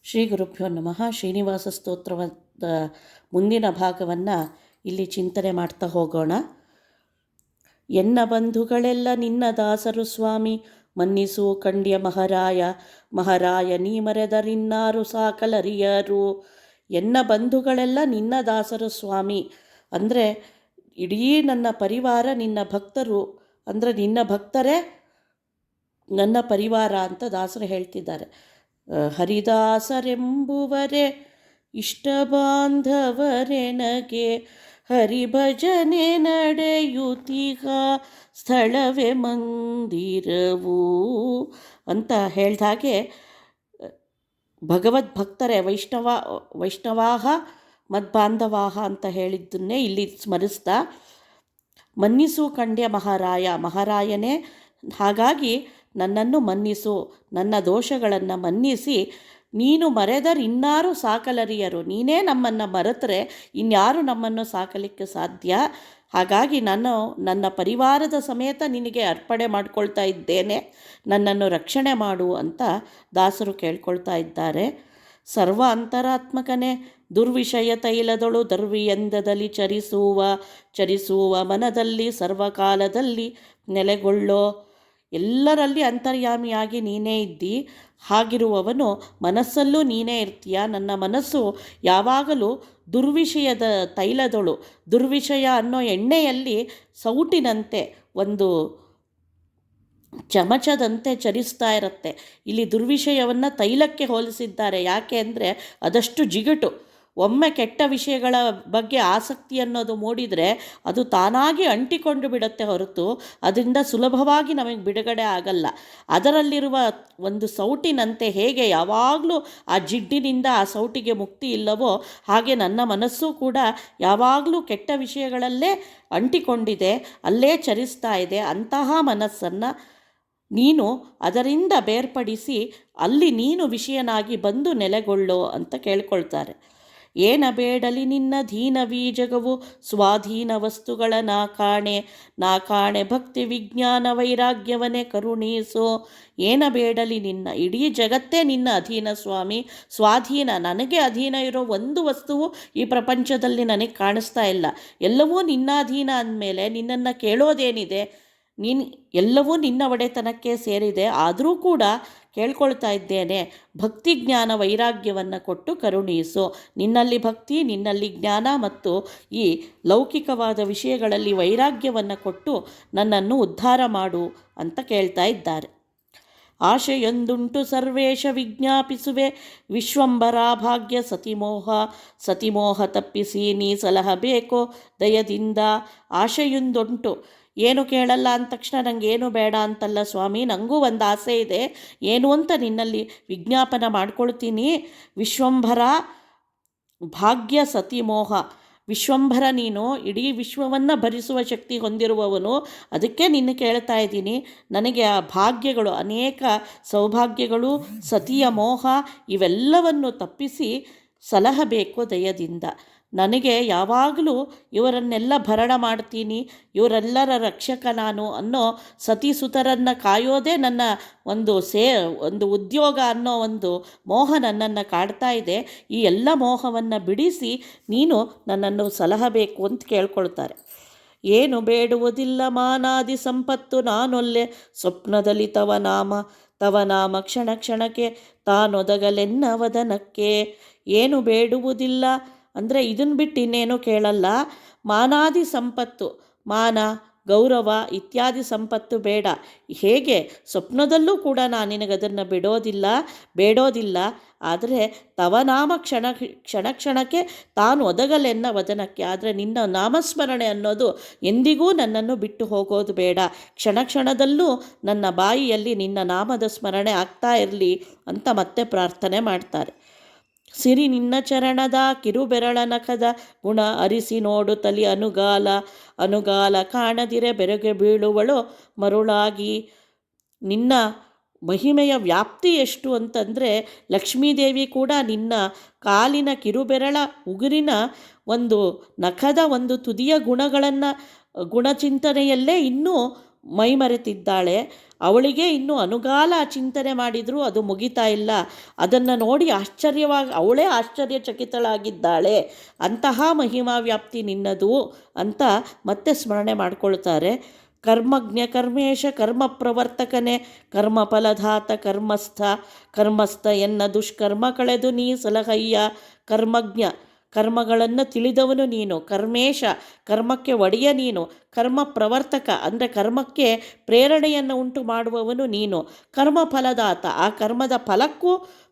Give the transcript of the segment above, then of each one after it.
ಶ್ರೀ ಗುರುಭ್ಯೋ ನಮಃ. ಶ್ರೀನಿವಾಸ ಸ್ತೋತ್ರದ ಮುಂದಿನ ಭಾಗವನ್ನು ಇಲ್ಲಿ ಚಿಂತನೆ ಮಾಡ್ತಾ ಹೋಗೋಣ. ಎನ್ನ ಬಂಧುಗಳೆಲ್ಲ ನಿನ್ನ ದಾಸರು ಸ್ವಾಮಿ, ಮನ್ನಿಸು ಕಂಡ್ಯ ಮಹಾರಾಯ. ಮಹಾರಾಯ ನೀ ಮರೆದರಿನ್ನಾರು ಸಾಕಲರಿಯರು. ಎನ್ನ ಬಂಧುಗಳೆಲ್ಲ ನಿನ್ನ ದಾಸರು ಸ್ವಾಮಿ ಅಂದರೆ ಇಡೀ ನನ್ನ ಪರಿವಾರ ನಿನ್ನ ಭಕ್ತರು, ಅಂದರೆ ನಿನ್ನ ಭಕ್ತರೇ ನನ್ನ ಪರಿವಾರ ಅಂತ ದಾಸರು ಹೇಳ್ತಿದ್ದಾರೆ. ಹರಿದಾಸರೆಂಬುವರೆ ಇಷ್ಟ ಬಾಂಧವರೆನಗೆ, ಹರಿಭಜನೆ ನಡೆಯುತ್ತಿಗ ಸ್ಥಳವೇ ಮಂದಿರವು ಅಂತ ಹೇಳಿದ ಹಾಗೆ ಭಗವದ್ಭಕ್ತರೇ ವೈಷ್ಣವಾಹ ಮದ್ಬಾಂಧವಾಹ ಅಂತ ಹೇಳಿದ್ದನ್ನೇ ಇಲ್ಲಿ ಸ್ಮರಿಸ್ತಾ, ಮನ್ನಿಸು ಕಂಡ್ಯ ಮಹಾರಾಯ, ಮಹಾರಾಯನೇ ಹಾಗಾಗಿ ನನ್ನನ್ನು ಮನ್ನಿಸು, ನನ್ನ ದೋಷಗಳನ್ನು ಮನ್ನಿಸಿ. ನೀನು ಮರೆದರಿನ್ನಾರು ಸಾಕಲರಿಯರು, ನೀನೇ ನಮ್ಮನ್ನು ಮರೆತರೆ ಇನ್ಯಾರು ನಮ್ಮನ್ನು ಸಾಕಲಿಕ್ಕೆ ಸಾಧ್ಯ. ಹಾಗಾಗಿ ನಾನು ನನ್ನ ಪರಿವಾರದ ಸಮೇತ ನಿನಗೆ ಅರ್ಪಣೆ ಮಾಡ್ಕೊಳ್ತಾ ಇದ್ದೇನೆ, ನನ್ನನ್ನು ರಕ್ಷಣೆ ಮಾಡು ಅಂತ ದಾಸರು ಕೇಳ್ಕೊಳ್ತಾ ಇದ್ದಾರೆ. ಸರ್ವ ಅಂತರಾತ್ಮಕನೇ ದುರ್ವಿಷಯ ತೈಲದೊಳು ದರ್ವಿಯಂದದಲ್ಲಿ ಚರಿಸುವ ಮನದಲ್ಲಿ ಸರ್ವಕಾಲದಲ್ಲಿ ನೆಲೆಗೊಳ್ಳೋ. ಎಲ್ಲರಲ್ಲಿ ಅಂತರ್ಯಾಮಿಯಾಗಿ ನೀನೇ ಇದ್ದಿ, ಹಾಗಿರುವವನು ಮನಸ್ಸಲ್ಲೂ ನೀನೇ ಇರ್ತೀಯ. ನನ್ನ ಮನಸ್ಸು ಯಾವಾಗಲೂ ದುರ್ವಿಷಯದ ತೈಲದೊಳು, ದುರ್ವಿಷಯ ಅನ್ನೋ ಎಣ್ಣೆಯಲ್ಲಿ ಸೌಟಿನಂತೆ ಒಂದು ಚಮಚದಂತೆ ಚರಿಸ್ತಾ ಇರುತ್ತೆ. ಇಲ್ಲಿ ದುರ್ವಿಷಯವನ್ನು ತೈಲಕ್ಕೆ ಹೋಲಿಸಿದ್ದಾರೆ. ಯಾಕೆ ಅಂದರೆ ಅದಷ್ಟು ಜಿಗಟು. ಒಮ್ಮೆ ಕೆಟ್ಟ ವಿಷಯಗಳ ಬಗ್ಗೆ ಆಸಕ್ತಿ ಅನ್ನೋದು ಮೂಡಿದರೆ ಅದು ತಾನಾಗಿ ಅಂಟಿಕೊಂಡು ಬಿಡುತ್ತೆ ಹೊರತು ಅದರಿಂದ ಸುಲಭವಾಗಿ ನಮಗೆ ಬಿಡುಗಡೆ ಆಗಲ್ಲ. ಅದರಲ್ಲಿರುವ ಒಂದು ಸೌಟಿನಂತೆ ಹೇಗೆ ಯಾವಾಗಲೂ ಆ ಜಿಡ್ಡಿನಿಂದ ಆ ಸೌಟಿಗೆ ಮುಕ್ತಿ ಇಲ್ಲವೋ, ಹಾಗೆ ನನ್ನ ಮನಸ್ಸು ಕೂಡ ಯಾವಾಗಲೂ ಕೆಟ್ಟ ವಿಷಯಗಳಲ್ಲೇ ಅಂಟಿಕೊಂಡಿದೆ, ಅಲ್ಲೇ ಚರಿಸ್ತಾ ಇದೆ. ಅಂತಹ ಮನಸ್ಸನ್ನು ನೀನು ಅದರಿಂದ ಬೇರ್ಪಡಿಸಿ ಅಲ್ಲಿ ನೀನು ವಿಷಯನಾಗಿ ಬಂದು ನೆಲೆಗೊಳ್ಳೋ ಅಂತ ಕೇಳ್ಕೊಳ್ತಾರೆ. ಏನ ಬೇಡಲಿ ನಿನ್ನ ಧೀನವೀ ಜಗವು ಸ್ವಾಧೀನ ವಸ್ತುಗಳ ನಾ ಕಾಣೆ ಭಕ್ತಿ ವಿಜ್ಞಾನ ವೈರಾಗ್ಯವನ್ನೇ ಕರುಣೀಸೋ. ಏನ ಬೇಡಲಿ ನಿನ್ನ, ಇಡೀ ಜಗತ್ತೇ ನಿನ್ನ ಅಧೀನ ಸ್ವಾಮಿ, ಸ್ವಾಧೀನ. ನನಗೆ ಅಧೀನ ಇರೋ ಒಂದು ವಸ್ತುವು ಈ ಪ್ರಪಂಚದಲ್ಲಿ ನನಗೆ ಕಾಣಿಸ್ತಾ ಇಲ್ಲ. ಎಲ್ಲವೂ ನಿನ್ನಾಧೀನ ಅಂದಮೇಲೆ ನಿನ್ನನ್ನು ಕೇಳೋದೇನಿದೆ? ಎಲ್ಲವೂ ನಿನ್ನ ಒಡೆತನಕ್ಕೆ ಸೇರಿದೆ. ಆದರೂ ಕೂಡ ಕೇಳ್ಕೊಳ್ತಾ ಇದ್ದೇನೆ, ಭಕ್ತಿ ಜ್ಞಾನ ವೈರಾಗ್ಯವನ್ನು ಕೊಟ್ಟು ಕರುಣೀಸು. ನಿನ್ನಲ್ಲಿ ಭಕ್ತಿ, ನಿನ್ನಲ್ಲಿ ಜ್ಞಾನ ಮತ್ತು ಈ ಲೌಕಿಕವಾದ ವಿಷಯಗಳಲ್ಲಿ ವೈರಾಗ್ಯವನ್ನು ಕೊಟ್ಟು ನನ್ನನ್ನು ಉದ್ಧಾರ ಮಾಡು ಅಂತ ಕೇಳ್ತಾ ಇದ್ದಾರೆ. ಆಶೆಯೊಂದುಂಟು ಸರ್ವೇಶ ವಿಜ್ಞಾಪಿಸುವೆ, ವಿಶ್ವಂಬರಾಭಾಗ್ಯ ಸತಿಮೋಹ ತಪ್ಪಿಸಿ ನೀ ಸಲಹಬೇಕೋ ದಯದಿಂದ. ಆಶೆಯೊಂದುಂಟು, ಏನು ಕೇಳಲ್ಲ ಅಂದ ತಕ್ಷಣ ನನಗೆ ಏನು ಬೇಡ ಅಂತಲ್ಲ ಸ್ವಾಮಿ, ನನಗೂ ಒಂದು ಆಸೆ ಇದೆ. ಏನು ಅಂತ ನಿನ್ನಲ್ಲಿ ವಿಜ್ಞಾಪನ ಮಾಡ್ಕೊಳ್ತೀನಿ. ವಿಶ್ವಂಭರ ಭಾಗ್ಯ ಸತಿಮೋಹ, ವಿಶ್ವಂಭರ ನೀನು ಇಡೀ ವಿಶ್ವವನ್ನು ಭರಿಸುವ ಶಕ್ತಿ ಹೊಂದಿರುವವನು, ಅದಕ್ಕೆ ನಿನ್ನ ಕೇಳ್ತಾ ಇದ್ದೀನಿ. ನನಗೆ ಆ ಭಾಗ್ಯಗಳು, ಅನೇಕ ಸೌಭಾಗ್ಯಗಳು, ಸತಿಯ ಮೋಹ ಇವೆಲ್ಲವನ್ನು ತಪ್ಪಿಸಿ ಸಲಹಬೇಕು ದಯದಿಂದ. ನನಗೆ ಯಾವಾಗಲೂ ಇವರನ್ನೆಲ್ಲ ಭರಣ ಮಾಡ್ತೀನಿ, ಇವರೆಲ್ಲರ ರಕ್ಷಕ ನಾನು ಅನ್ನೋ ಸತಿಸುತರನ್ನು ಕಾಯೋದೇ ನನ್ನ ಒಂದು ಉದ್ಯೋಗ ಅನ್ನೋ ಒಂದು ಮೋಹ ನನ್ನನ್ನು ಕಾಡ್ತಾ ಇದೆ. ಈ ಎಲ್ಲ ಮೋಹವನ್ನು ಬಿಡಿಸಿ ನೀನು ನನ್ನನ್ನು ಸಲಹಬೇಕು ಅಂತ ಕೇಳ್ಕೊಳ್ತಾರೆ. ಏನು ಬೇಡುವುದಿಲ್ಲ ಮಾನಾದಿ ಸಂಪತ್ತು ನಾನೊಲ್ಲೆ, ಸ್ವಪ್ನದಲ್ಲಿ ತವ ನಾಮ ಕ್ಷಣ ಕ್ಷಣಕ್ಕೆ ತಾನೊದಗಲೆನ್ನ ವದನಕ್ಕೆ. ಏನು ಬೇಡುವುದಿಲ್ಲ ಅಂದರೆ ಇದನ್ನು ಬಿಟ್ಟು ಇನ್ನೇನು ಕೇಳಲ್ಲ. ಮಾನಾದಿ ಸಂಪತ್ತು, ಮಾನ ಗೌರವ ಇತ್ಯಾದಿ ಸಂಪತ್ತು ಬೇಡ. ಹೇಗೆ ಸ್ವಪ್ನದಲ್ಲೂ ಕೂಡ ನಾನು ನಿನಗದನ್ನು ಬೇಡೋದಿಲ್ಲ. ಆದರೆ ತವನಾಮ ಕ್ಷಣ ಕ್ಷಣಕ್ಕೆ ತಾನು ಒದಗಲೆನ್ನ ವದನಕ್ಕೆ. ಆದರೆ ನಿನ್ನ ನಾಮಸ್ಮರಣೆ ಅನ್ನೋದು ಎಂದಿಗೂ ನನ್ನನ್ನು ಬಿಟ್ಟು ಹೋಗೋದು ಬೇಡ. ಕ್ಷಣ ಕ್ಷಣದಲ್ಲೂ ನನ್ನ ಬಾಯಿಯಲ್ಲಿ ನಿನ್ನ ನಾಮದ ಸ್ಮರಣೆ ಆಗ್ತಾ ಇರಲಿ ಅಂತ ಮತ್ತೆ ಪ್ರಾರ್ಥನೆ ಮಾಡ್ತಾರೆ. ಸಿರಿ ನಿನ್ನ ಚರಣದ ಕಿರುಬೆರಳ ನಖದ ಗುಣ ಅರಿಸಿ ನೋಡು ತಲಿ ಅನುಗಾಲ ಕಾಣದಿರೆ ಬೆರಗೆ ಬೀಳುವಳು ಮರುಳಾಗಿ. ನಿನ್ನ ಮಹಿಮೆಯ ವ್ಯಾಪ್ತಿ ಎಷ್ಟು ಅಂತಂದರೆ, ಲಕ್ಷ್ಮೀದೇವಿ ಕೂಡ ನಿನ್ನ ಕಾಲಿನ ಕಿರುಬೆರಳ ಉಗುರಿನ ಒಂದು ನಖದ ಒಂದು ತುದಿಯ ಗುಣಚಿಂತನೆಯಲ್ಲೇ ಇನ್ನೂ ಮೈಮರೆತಿದ್ದಾಳೆ. ಅವಳಿಗೆ ಇನ್ನೂ ಅನುಗಾಲ ಚಿಂತನೆ ಮಾಡಿದರೂ ಅದು ಮುಗಿತಾ ಇಲ್ಲ. ಅದನ್ನು ನೋಡಿ ಅವಳೇ ಆಶ್ಚರ್ಯಚಕಿತಳಾಗಿದ್ದಾಳೆ. ಅಂತಹ ಮಹಿಮಾ ವ್ಯಾಪ್ತಿ ನಿನ್ನದು ಅಂತ ಮತ್ತೆ ಸ್ಮರಣೆ ಮಾಡಿಕೊಳ್ತಾರೆ. ಕರ್ಮಜ್ಞ ಕರ್ಮೇಶ ಕರ್ಮ ಪ್ರವರ್ತಕನೇ ಕರ್ಮ ಫಲಧಾತ ಕರ್ಮಸ್ಥ ಎನ್ನ ದುಷ್ಕರ್ಮ ಕಳೆದು ನೀ ಸಲಹಯ್ಯ. ಕರ್ಮಜ್ಞ ಕರ್ಮಗಳನ್ನು ತಿಳಿದವನು ನೀನು, ಕರ್ಮೇಶ ಕರ್ಮಕ್ಕೆ ಒಡೆಯ ನೀನು, ಕರ್ಮ ಪ್ರವರ್ತಕ ಅಂದರೆ ಕರ್ಮಕ್ಕೆ ಪ್ರೇರಣೆಯನ್ನು ಉಂಟು ಮಾಡುವವನು ನೀನು, ಕರ್ಮ ಫಲದಾತ ಆ ಕರ್ಮದ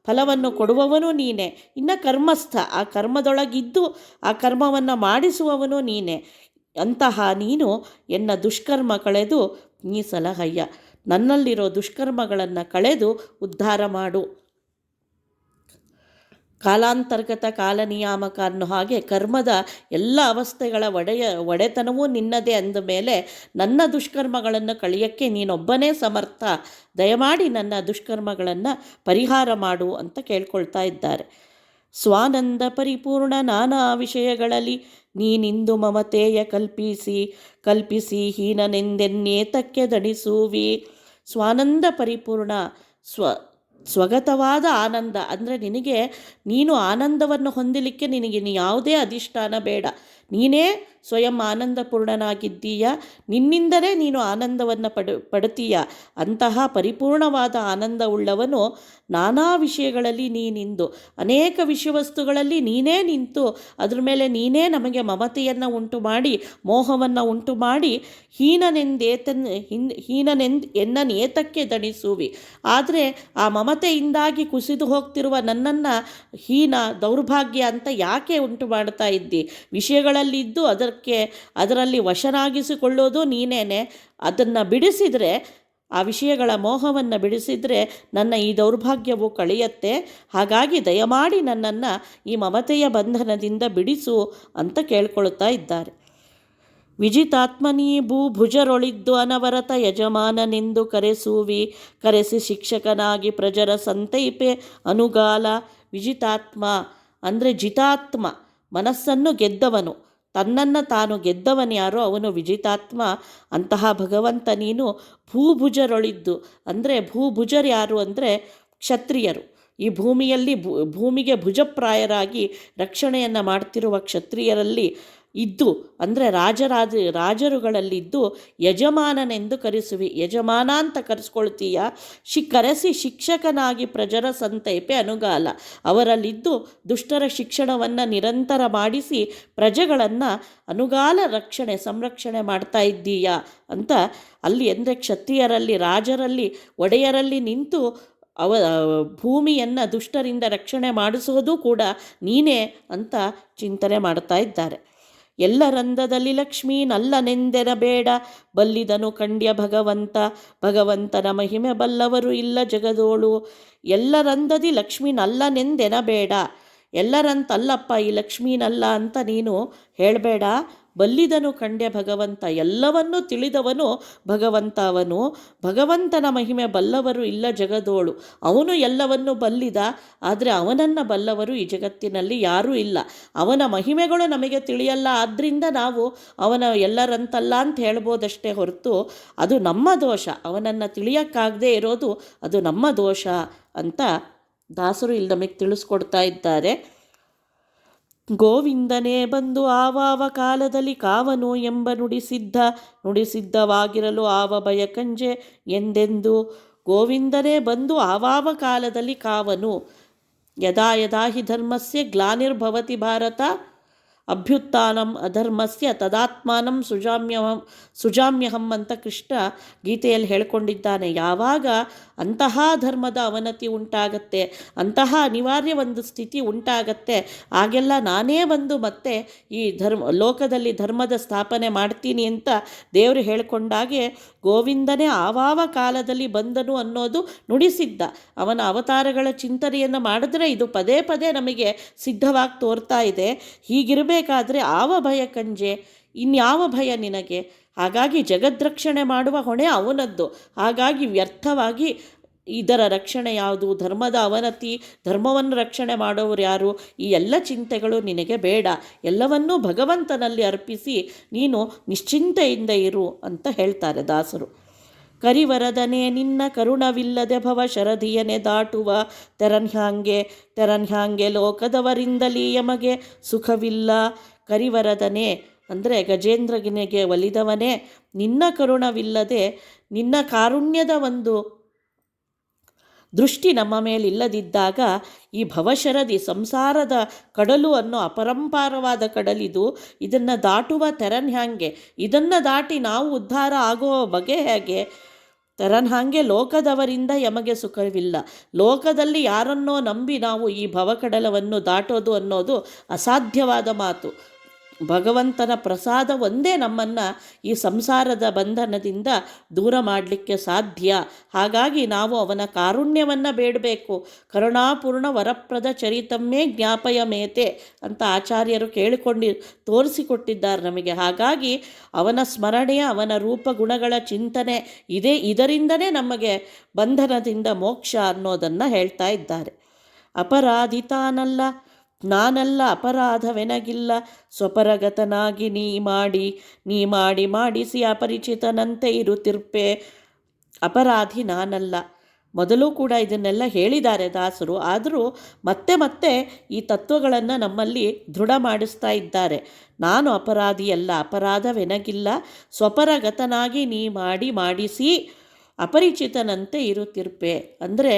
ಫಲವನ್ನು ಕೊಡುವವನು ನೀನೆ, ಇನ್ನು ಕರ್ಮಸ್ಥ ಆ ಕರ್ಮದೊಳಗಿದ್ದು ಆ ಕರ್ಮವನ್ನು ಮಾಡಿಸುವವನು ನೀನೆ. ಅಂತಹ ನೀನು ಎನ್ನ ದುಷ್ಕರ್ಮ ಕಳೆದು ನೀ ಸಲಹಯ್ಯ, ನನ್ನಲ್ಲಿರೋ ದುಷ್ಕರ್ಮಗಳನ್ನು ಕಳೆದು ಉದ್ಧಾರ ಮಾಡು. ಕಾಲಾಂತರ್ಗತ ಕಾಲನಿಯಾಮಕ ಅನ್ನೋ ಹಾಗೆ ಕರ್ಮದ ಎಲ್ಲ ಅವಸ್ಥೆಗಳ ಒಡೆತನವೂ ನಿನ್ನದೇ ಅಂದ ಮೇಲೆ ನನ್ನ ದುಷ್ಕರ್ಮಗಳನ್ನು ಕಳೆಯೋಕ್ಕೆ ನೀನೊಬ್ಬನೇ ಸಮರ್ಥ. ದಯಮಾಡಿ ನನ್ನ ದುಷ್ಕರ್ಮಗಳನ್ನು ಪರಿಹಾರ ಮಾಡು ಅಂತ ಕೇಳ್ಕೊಳ್ತಾ ಇದ್ದಾರೆ. ಸ್ವಾನಂದ ಪರಿಪೂರ್ಣ ನಾನಾ ವಿಷಯಗಳಲ್ಲಿ ನೀನಿಂದು ಮಮತೆಯ ಕಲ್ಪಿಸಿ ಹೀನನೆಂದೆನ್ನೇತಕ್ಕೆ ದಣಿಸುವಿ. ಸ್ವಾನಂದ ಪರಿಪೂರ್ಣ ಸ್ವಗತವಾದ ಆನಂದ ಅಂದರೆ ನೀನು ಆನಂದವನ್ನು ಹೊಂದಲಿಕ್ಕೆ ನಿನಗೆ ಯಾವುದೇ ಅಧಿಷ್ಠಾನ ಬೇಡ. ನೀನೇ ಸ್ವಯಂ ಆನಂದಪೂರ್ಣನಾಗಿದ್ದೀಯ, ನಿನ್ನಿಂದಲೇ ನೀನು ಆನಂದವನ್ನು ಪಡ್ತೀಯ. ಅಂತಹ ಪರಿಪೂರ್ಣವಾದ ಆನಂದವುಳ್ಳವನು ನಾನಾ ವಿಷಯಗಳಲ್ಲಿ ನೀನಿಂದು ಅನೇಕ ವಿಷಯವಸ್ತುಗಳಲ್ಲಿ ನೀನೇ ನಿಂತು ಅದ್ರ ಮೇಲೆ ನೀನೇ ನಮಗೆ ಮಮತೆಯನ್ನು ಉಂಟು ಮಾಡಿ ಮೋಹವನ್ನು ಉಂಟು ಮಾಡಿ ಎನ್ನನೇತಕ್ಕೆ ದಣಿಸುವಿ. ಆದರೆ ಆ ಮಮತೆಯಿಂದಾಗಿ ಕುಸಿದು ಹೋಗ್ತಿರುವ ನನ್ನನ್ನು ಹೀನ ದೌರ್ಭಾಗ್ಯ ಅಂತ ಯಾಕೆ ಉಂಟು ಮಾಡ್ತಾ ಇದ್ದಿ? ವಿಷಯಗಳಲ್ಲಿದ್ದು ಅದರಲ್ಲಿ ವಶನಾಗಿಸಿಕೊಳ್ಳೋದು ನೀನೇನೆ. ಅದನ್ನು ಬಿಡಿಸಿದರೆ, ಆ ವಿಷಯಗಳ ಮೋಹವನ್ನು ಬಿಡಿಸಿದರೆ ನನ್ನ ಈ ದೌರ್ಭಾಗ್ಯವು ಕಳೆಯುತ್ತೆ. ಹಾಗಾಗಿ ದಯಮಾಡಿ ನನ್ನನ್ನು ಈ ಮಮತೆಯ ಬಂಧನದಿಂದ ಬಿಡಿಸು ಅಂತ ಕೇಳ್ಕೊಳ್ತಾ ಇದ್ದಾರೆ. ವಿಜಿತಾತ್ಮನೀ ಭುಜರೊಳಿದ್ದು ಅನವರತ ಯಜಮಾನನೆಂದು ಕರೆಸಿ ಶಿಕ್ಷಕನಾಗಿ ಪ್ರಜರ ಸಂತೈಪೆ ಅನುಗಾಲ. ವಿಜಿತಾತ್ಮ ಅಂದರೆ ಜಿತಾತ್ಮ, ಮನಸ್ಸನ್ನು ಗೆದ್ದವನು, ತನ್ನನ್ನು ತಾನು ಗೆದ್ದವನ್ಯಾರೋ ಅವನು ವಿಜಿತಾತ್ಮ. ಅಂತಹ ಭಗವಂತ ನೀನು ಭೂಭುಜರೊಳಿದ್ದು ಅಂದರೆ ಭೂಭುಜರು ಯಾರು ಅಂದರೆ ಕ್ಷತ್ರಿಯರು. ಈ ಭೂಮಿಗೆ ಭುಜಪ್ರಾಯರಾಗಿ ರಕ್ಷಣೆಯನ್ನು ಮಾಡ್ತಿರುವ ಕ್ಷತ್ರಿಯರಲ್ಲಿ ಇದ್ದು ಅಂದರೆ ರಾಜರುಗಳಲ್ಲಿದ್ದು ಯಜಮಾನನೆಂದು ಕರೆಸುವಿ. ಯಜಮಾನ ಅಂತ ಕರೆಸ್ಕೊಳ್ತೀಯ. ಕರೆಸಿ ಶಿಕ್ಷಕನಾಗಿ ಪ್ರಜರ ಸಂತೈಪೆ ಅನುಗಾಲ, ಅವರಲ್ಲಿದ್ದು ದುಷ್ಟರ ಶಿಕ್ಷಣವನ್ನು ನಿರಂತರ ಮಾಡಿಸಿ ಪ್ರಜೆಗಳನ್ನು ಅನುಗಾಲ ಸಂರಕ್ಷಣೆ ಮಾಡ್ತಾ ಇದ್ದೀಯಾ ಅಂತ ಅಲ್ಲಿ ಅಂದರೆ ಕ್ಷತ್ರಿಯರಲ್ಲಿ, ರಾಜರಲ್ಲಿ, ಒಡೆಯರಲ್ಲಿ ನಿಂತು ಭೂಮಿಯನ್ನು ದುಷ್ಟರಿಂದ ರಕ್ಷಣೆ ಮಾಡಿಸೋದು ಕೂಡ ನೀನೇ ಅಂತ ಚಿಂತನೆ ಮಾಡ್ತಾ ಇದ್ದಾರೆ. ಎಲ್ಲರಂದದಲ್ಲಿ ಲಕ್ಷ್ಮೀ ನಲ್ಲನೆಂದೆನಬೇಡ, ಬಲ್ಲಿದನು ಕಂಡ್ಯ ಭಗವಂತನ ಮಹಿಮೆ ಬಲ್ಲವರು ಇಲ್ಲ ಜಗದೋಳು. ಎಲ್ಲರಂದದಿ ಲಕ್ಷ್ಮೀ ನಲ್ಲನೆಂದೆನಬೇಡ, ಎಲ್ಲರಂತಲ್ಲಪ್ಪ ಈ ಲಕ್ಷ್ಮೀನಲ್ಲ ಅಂತ ನೀನು ಹೇಳಬೇಡ. ಬಲ್ಲಿದನು ಕಂಡ್ಯ ಭಗವಂತ, ಎಲ್ಲವನ್ನೂ ತಿಳಿದವನು ಭಗವಂತ. ಅವನು ಭಗವಂತನ ಮಹಿಮೆ ಬಲ್ಲವರು ಇಲ್ಲ ಜಗದೋಳು. ಅವನು ಎಲ್ಲವನ್ನೂ ಬಲ್ಲಿದ, ಆದರೆ ಅವನನ್ನು ಬಲ್ಲವರು ಈ ಜಗತ್ತಿನಲ್ಲಿ ಯಾರೂ ಇಲ್ಲ. ಅವನ ಮಹಿಮೆಗಳು ನಮಗೆ ತಿಳಿಯಲ್ಲ, ಆದ್ದರಿಂದ ನಾವು ಅವನ ಎಲ್ಲರಂತಲ್ಲ ಅಂತ ಹೇಳ್ಬೋದಷ್ಟೇ ಹೊರತು ಅದು ನಮ್ಮ ದೋಷ. ಅವನನ್ನು ತಿಳಿಯೋಕ್ಕಾಗದೇ ಇರೋದು ಅದು ನಮ್ಮ ದೋಷ ಅಂತ ದಾಸರು ಇಲ್ಲಿ ನಮಗೆ ತಿಳಿಸ್ಕೊಡ್ತಾ ಇದ್ದಾರೆ. ಗೋವಿಂದನೇ ಬಂದು ಆವಾವ ಕಾಲದಲ್ಲಿ ಕಾವನು ಎಂಬ ನುಡಿಸಿದ್ದವಾಗಿರಲು ಆವ ಭಯ ಕಂಜೆ ಎಂದೆಂದು. ಗೋವಿಂದನೇ ಬಂದು ಆವಾವ ಕಾಲದಲ್ಲಿ ಕಾವನು. ಯದಾ ಯದಾ ಹಿ ಧರ್ಮಸ್ಯ ಗ್ಲಾನಿರ್ಭವತಿ ಭಾರತ ಅಭ್ಯುತ್ಥಾನಂ ಅಧರ್ಮಸ್ಯ ತದಾತ್ಮಾನಂ ಸುಜಾಮ್ಯಹಂ ಅಂತ ಕೃಷ್ಣ ಗೀತೆಯಲ್ಲಿ ಹೇಳ್ಕೊಂಡಿದ್ದಾನೆ. ಯಾವಾಗ ಅಂತಹ ಧರ್ಮದ ಅವನತಿ ಉಂಟಾಗತ್ತೆ, ಅಂತಹ ಅನಿವಾರ್ಯ ಒಂದು ಸ್ಥಿತಿ ಉಂಟಾಗತ್ತೆ, ಆಗೆಲ್ಲ ನಾನೇ ಬಂದು ಮತ್ತೆ ಈ ಲೋಕದಲ್ಲಿ ಧರ್ಮದ ಸ್ಥಾಪನೆ ಮಾಡ್ತೀನಿ ಅಂತ ದೇವರು ಹೇಳ್ಕೊಂಡಾಗೆ ಗೋವಿಂದನೇ ಆವಾವ ಕಾಲದಲ್ಲಿ ಬಂದನು ಅನ್ನೋದು ನುಡಿಸಿದ್ದ. ಅವನ ಅವತಾರಗಳ ಚಿಂತನೆಯನ್ನು ಮಾಡಿದ್ರೆ ಇದು ಪದೇ ಪದೇ ನಮಗೆ ಸಿದ್ಧವಾಗಿ ತೋರ್ತಾ ಇದೆ. ಹೀಗಿರಬೇಕಾದ್ರೆ ಆವ ಭಯ ಕಂಜೆ, ಇನ್ಯಾವ ಭಯ ನಿನಗೆ? ಹಾಗಾಗಿ ಜಗದ್ರಕ್ಷಣೆ ಮಾಡುವ ಹೊಣೆ ಅವನದ್ದು. ಹಾಗಾಗಿ ವ್ಯರ್ಥವಾಗಿ ಇದರ ರಕ್ಷಣೆ ಯಾವುದು, ಧರ್ಮದ ಅವನತಿ, ಧರ್ಮವನ್ನು ರಕ್ಷಣೆ ಮಾಡೋರು ಯಾರು, ಈ ಎಲ್ಲ ಚಿಂತೆಗಳು ನಿನಗೆ ಬೇಡ. ಎಲ್ಲವನ್ನೂ ಭಗವಂತನಲ್ಲಿ ಅರ್ಪಿಸಿ ನೀನು ನಿಶ್ಚಿಂತೆಯಿಂದ ಇರು ಅಂತ ಹೇಳ್ತಾರೆ ದಾಸರು. ಕರಿವರದನೆ ನಿನ್ನ ಕರುಣವಿಲ್ಲದೆ ಭವ ಶರಧಿಯನೆ ದಾಟುವ ತೆರನ್ಹ್ಯಾಂಗೆ ಲೋಕದವರಿಂದಲೀ ಯಮಗೆ ಸುಖವಿಲ್ಲ. ಕರಿವರದನೆ ಅಂದರೆ ಗಜೇಂದ್ರನಿಗೆ ಒಲಿದವನೇ, ನಿನ್ನ ಕರುಣವಿಲ್ಲದೆ, ನಿನ್ನ ಕಾರುಣ್ಯದ ಒಂದು ದೃಷ್ಟಿ ನಮ್ಮ ಮೇಲಿಲ್ಲದಿದ್ದಾಗ ಈ ಭವಶರದಿ ಸಂಸಾರದ ಕಡಲು ಅನ್ನೋ ಅಪರಂಪಾರವಾದ ಕಡಲಿದು. ಇದನ್ನು ದಾಟುವ ತೆರನ್ಹ್ಯಾಂಗೆ, ಇದನ್ನು ದಾಟಿ ನಾವು ಉದ್ಧಾರ ಆಗೋ ಬಗೆ ಹೇಗೆ? ತೆರನ್ಹ್ಯಾಂಗೆ ಲೋಕದವರಿಂದ ಯಮಗೆ ಸುಖವಿಲ್ಲ. ಲೋಕದಲ್ಲಿ ಯಾರನ್ನೋ ನಂಬಿ ನಾವು ಈ ಭವಕಡಲವನ್ನು ದಾಟೋದು ಅನ್ನೋದು ಅಸಾಧ್ಯವಾದ ಮಾತು. ಭಗವಂತನ ಪ್ರಸಾದ ಒಂದೇ ನಮ್ಮನ್ನು ಈ ಸಂಸಾರದ ಬಂಧನದಿಂದ ದೂರ ಮಾಡಲಿಕ್ಕೆ ಸಾಧ್ಯ. ಹಾಗಾಗಿ ನಾವು ಅವನ ಕಾರುಣ್ಯವನ್ನು ಬೇಡಬೇಕು. ಕರುಣಾಪೂರ್ಣ ವರಪ್ರದ ಚರಿತಮ್ಮೇ ಜ್ಞಾಪಯ ಮೇತೆ ಅಂತ ಆಚಾರ್ಯರು ತೋರಿಸಿಕೊಟ್ಟಿದ್ದಾರೆ ನಮಗೆ. ಹಾಗಾಗಿ ಅವನ ಸ್ಮರಣೆಯ, ಅವನ ರೂಪ ಗುಣಗಳ ಚಿಂತನೆ ಇದರಿಂದನೇ ನಮಗೆ ಬಂಧನದಿಂದ ಮೋಕ್ಷ ಅನ್ನೋದನ್ನು ಹೇಳ್ತಾ ಇದ್ದಾರೆ. ಅಪರಾಧಿ ತಾನಲ್ಲ, ನಾನಲ್ಲ ಅಪರಾಧವೆನಗಿಲ್ಲ, ಸ್ವಪರಗತನಾಗಿ ನೀ ಮಾಡಿ ಮಾಡಿಸಿ ಅಪರಿಚಿತನಂತೆ ಇರುತ್ತಿರ್ಪೆ. ಅಪರಾಧಿ ನಾನಲ್ಲ. ಮೊದಲು ಕೂಡ ಇದನ್ನೆಲ್ಲ ಹೇಳಿದ್ದಾರೆ ದಾಸರು. ಆದರೂ ಮತ್ತೆ ಮತ್ತೆ ಈ ತತ್ವಗಳನ್ನು ನಮ್ಮಲ್ಲಿ ದೃಢ ಮಾಡಿಸ್ತಾ ಇದ್ದಾರೆ. ನಾನು ಅಪರಾಧಿಯಲ್ಲ, ಅಪರಾಧವೆನಗಿಲ್ಲ, ಸ್ವಪರಗತನಾಗಿ ಮಾಡಿ ಮಾಡಿಸಿ ಅಪರಿಚಿತನಂತೆ ಇರುತ್ತಿರ್ಪೆ. ಅಂದರೆ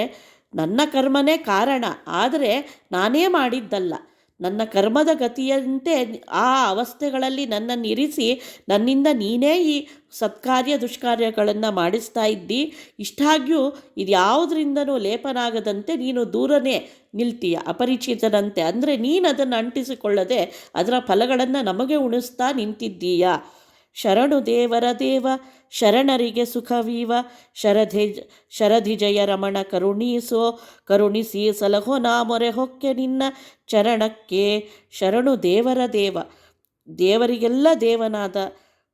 ನನ್ನ ಕರ್ಮನೇ ಕಾರಣ, ಆದರೆ ನಾನೇ ಮಾಡಿದ್ದಲ್ಲ. ನನ್ನ ಕರ್ಮದ ಗತಿಯಂತೆ ಆ ಅವಸ್ಥೆಗಳಲ್ಲಿ ನನ್ನನ್ನು ಇರಿಸಿ ನನ್ನಿಂದ ನೀನೇ ಈ ಸತ್ಕಾರ್ಯ ದುಷ್ಕಾರ್ಯಗಳನ್ನು ಮಾಡಿಸ್ತಾ ಇದ್ದಿ. ಇಷ್ಟಾಗ್ಯೂ ಇದು ಯಾವುದರಿಂದನೂ ಲೇಪನಾಗದಂತೆ ನೀನು ದೂರನೇ ನಿಲ್ತೀಯ, ಅಪರಿಚಿತನಂತೆ. ಅಂದರೆ ನೀನು ಅದನ್ನು ಅಂಟಿಸಿಕೊಳ್ಳದೆ ಅದರ ಫಲಗಳನ್ನು ನಮಗೆ ಉಣಿಸ್ತಾ ನಿಂತಿದ್ದೀಯ. ಶರಣು ದೇವರ ದೇವ, ಶರಣರಿಗೆ ಸುಖವೀವ, ಶರಧಿಜಯ ರಮಣ ಕರುಣಿಸಿ ಸಲಹೋ ನಾ ಮೊರೆ ಹೊಕ್ಕೆ ನಿನ್ನ ಚರಣಕ್ಕೆ. ಶರಣು ದೇವರ ದೇವ, ದೇವರಿಗೆಲ್ಲ ದೇವನಾದ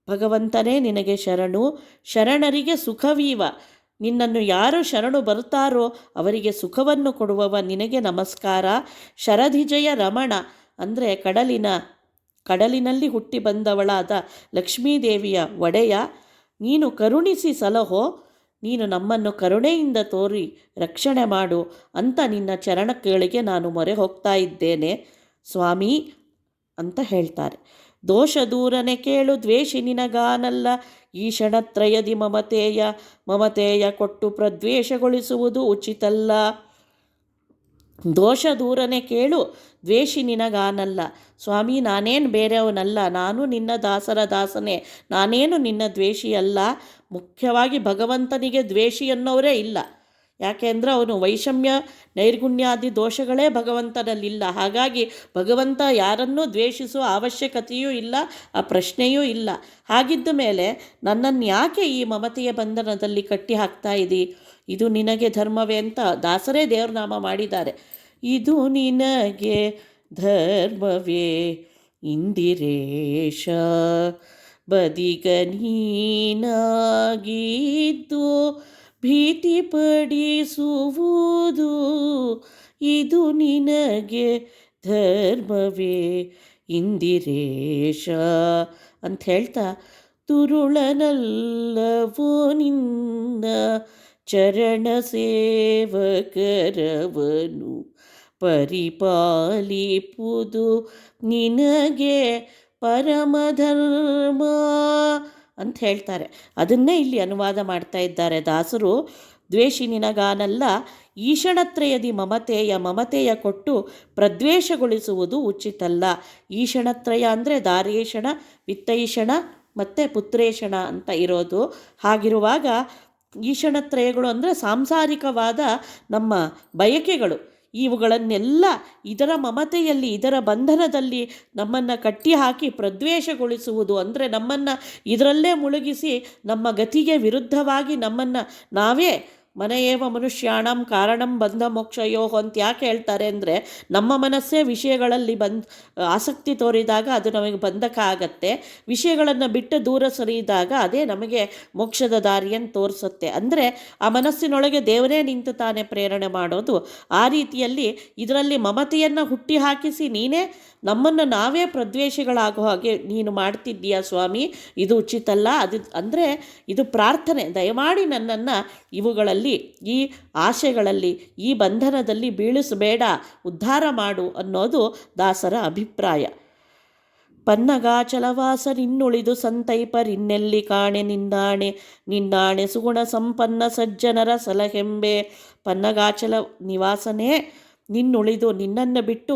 ಭಗವಂತನೇ ನಿನಗೆ ಶರಣು. ಶರಣರಿಗೆ ಸುಖವೀವ, ನಿನ್ನನ್ನು ಯಾರು ಶರಣು ಬರ್ತಾರೋ ಅವರಿಗೆ ಸುಖವನ್ನು ಕೊಡುವವ ನಿನಗೆ ನಮಸ್ಕಾರ. ಶರಧಿಜಯ ರಮಣ ಅಂದರೆ ಕಡಲಿನಲ್ಲಿ ಹುಟ್ಟಿ ಬಂದವಳಾದ ಲಕ್ಷ್ಮೀದೇವಿಯ ಒಡೆಯ, ನೀನು ಕರುಣಿಸಿ ಸಲಹೋ, ನೀನು ನಮ್ಮನ್ನು ಕರುಣೆಯಿಂದ ತೋರಿ ರಕ್ಷಣೆ ಮಾಡು ಅಂತ ನಿನ್ನ ಚರಣಗಳಿಗೆ ನಾನು ಮೊರೆ ಹೋಗ್ತಾ ಇದ್ದೇನೆ ಸ್ವಾಮಿ ಅಂತ ಹೇಳ್ತಾರೆ. ದೋಷ ದೂರನೆ ಕೇಳು ದ್ವೇಷಿ ನಿನಗಾನಲ್ಲ, ಈಶಣತ್ರಯದಿ ಮಮತೆಯ ಕೊಟ್ಟು ಪ್ರದ್ವೇಷಗೊಳಿಸುವುದು ಉಚಿತಲ್ಲ. ದೋಷ ದೂರನೆ ಕೇಳು ದ್ವೇಷಿ ನಿನಗಾನಲ್ಲ. ಸ್ವಾಮಿ, ನಾನೇನು ಬೇರೆಯವನಲ್ಲ, ನಾನು ನಿನ್ನ ದಾಸರ ದಾಸನೇ, ನಾನೇನು ನಿನ್ನ ದ್ವೇಷಿಯಲ್ಲ. ಮುಖ್ಯವಾಗಿ ಭಗವಂತನಿಗೆ ದ್ವೇಷಿ ಅನ್ನೋರೇ ಇಲ್ಲ. ಯಾಕೆ ಅಂದರೆ ಅವನು ವೈಷಮ್ಯ ನೈರ್ಗುಣ್ಯಾದಿ ದೋಷಗಳೇ ಭಗವಂತನಲ್ಲಿಲ್ಲ. ಹಾಗಾಗಿ ಭಗವಂತ ಯಾರನ್ನೂ ದ್ವೇಷಿಸುವ ಅವಶ್ಯಕತೆಯೂ ಇಲ್ಲ, ಆ ಪ್ರಶ್ನೆಯೂ ಇಲ್ಲ. ಹಾಗಿದ್ದ ಮೇಲೆ ನನ್ನನ್ನು ಯಾಕೆ ಈ ಮಮತೆಯ ಬಂಧನದಲ್ಲಿ ಕಟ್ಟಿ ಹಾಕ್ತಾ ಇದ್ದೀ? ಇದು ನಿನಗೆ ಧರ್ಮವೇ ಅಂತ ದಾಸರೇ ದೇವ್ರನಾಮ ಮಾಡಿದ್ದಾರೆ. ಇದು ನಿನಗೆ ಧರ್ಮವೇ ಇಂದಿರೇಶ, ಬದಿಗ ನೀನಾಗಿದ್ದು ಭೀತಿ ಪಡಿಸುವುದು. ಇದು ನಿನಗೆ ಧರ್ಮವೇ ಇಂದಿರೇಶ ಅಂತ ಹೇಳ್ತಾ, ತುರುಳನಲ್ಲವೋ ನಿನ್ನ ಚರಣ ಸೇವಕರವನು ಪರಿಪಾಲಿಪುದು ನಿನಗೆ ಪರಮಧರ್ಮ ಅಂತ ಹೇಳ್ತಾರೆ. ಅದನ್ನೇ ಇಲ್ಲಿ ಅನುವಾದ ಮಾಡ್ತಾ ಇದ್ದಾರೆ ದಾಸರು. ದ್ವೇಷಿ ನಿನಗಾನಲ್ಲ, ಈಶಣತ್ರಯದಿ ಮಮತೆಯ ಕೊಟ್ಟು ಪ್ರದ್ವೇಷಗೊಳಿಸುವುದು ಉಚಿತಲ್ಲ. ಈಶಣತ್ರಯ ಅಂದರೆ ದಾರೇಷಣ, ವಿತ್ತೈಷಣ ಮತ್ತು ಪುತ್ರೇಷಣ ಅಂತ ಇರೋದು. ಹಾಗಿರುವಾಗ ಈಶಣತ್ರಯಗಳು ಅಂದರೆ ಸಾಂಸಾರಿಕವಾದ ನಮ್ಮ ಬಯಕೆಗಳು, ಇವುಗಳನ್ನೆಲ್ಲ ಇದರ ಮಮತೆಯಲ್ಲಿ, ಇದರ ಬಂಧನದಲ್ಲಿ ನಮ್ಮನ್ನು ಕಟ್ಟಿಹಾಕಿ ಪ್ರದ್ವೇಷಗೊಳಿಸುವುದು ಅಂದರೆ ನಮ್ಮನ್ನು ಇದರಲ್ಲೇ ಮುಳುಗಿಸಿ ನಮ್ಮ ಗತಿಗೆ ವಿರುದ್ಧವಾಗಿ ನಮ್ಮನ್ನು ನಾವೇ ಮನೆಯೇವ ಮನುಷ್ಯಾಣಂ ಕಾರಣಂ ಬಂಧ ಮೋಕ್ಷಯೋ ಅಂತ ಯಾಕೆ ಹೇಳ್ತಾರೆ ಅಂದರೆ, ನಮ್ಮ ಮನಸ್ಸೇ ವಿಷಯಗಳಲ್ಲಿ ಆಸಕ್ತಿ ತೋರಿದಾಗ ಅದು ನಮಗೆ ಬಂಧಕ ಆಗತ್ತೆ. ವಿಷಯಗಳನ್ನು ಬಿಟ್ಟು ದೂರ ಸರಿಯಿದಾಗ ಅದೇ ನಮಗೆ ಮೋಕ್ಷದ ದಾರಿಯನ್ನು ತೋರಿಸುತ್ತೆ. ಅಂದರೆ ಆ ಮನಸ್ಸಿನೊಳಗೆ ದೇವರೇ ನಿಂತು ತಾನೇ ಪ್ರೇರಣೆ ಮಾಡೋದು. ಆ ರೀತಿಯಲ್ಲಿ ಇದರಲ್ಲಿ ಮಮತೆಯನ್ನು ಹುಟ್ಟಿ ಹಾಕಿಸಿ ನೀನೇ ನಮ್ಮನ್ನು ನಾವೇ ಪ್ರದ್ವೇಷಿಗಳಾಗೋ ಹಾಗೆ ನೀನು ಮಾಡ್ತಿದ್ದೀಯಾ ಸ್ವಾಮಿ, ಇದು ಉಚಿತಲ್ಲ. ಅಂದರೆ ಇದು ಪ್ರಾರ್ಥನೆ, ದಯಮಾಡಿ ನನ್ನನ್ನು ಇವುಗಳಲ್ಲಿ, ಈ ಆಶೆಗಳಲ್ಲಿ, ಈ ಬಂಧನದಲ್ಲಿ ಬೀಳಿಸಬೇಡ, ಉದ್ಧಾರ ಮಾಡು ಅನ್ನೋದು ದಾಸರ ಅಭಿಪ್ರಾಯ. ಪನ್ನಗಾಚಲವಾಸ ನಿನ್ನುಳಿದು ಸಂತೈಪರಿನ್ನೆಲ್ಲಿ ಕಾಣೆ ನಿನ್ನಾಣೆ ಸುಗುಣ ಸಂಪನ್ನ ಸಜ್ಜನರ ಸಲಹೆಂಬೆ. ಪನ್ನಗಾಚಲ ನಿವಾಸನೇ ನಿನ್ನುಳಿದು, ನಿನ್ನನ್ನು ಬಿಟ್ಟು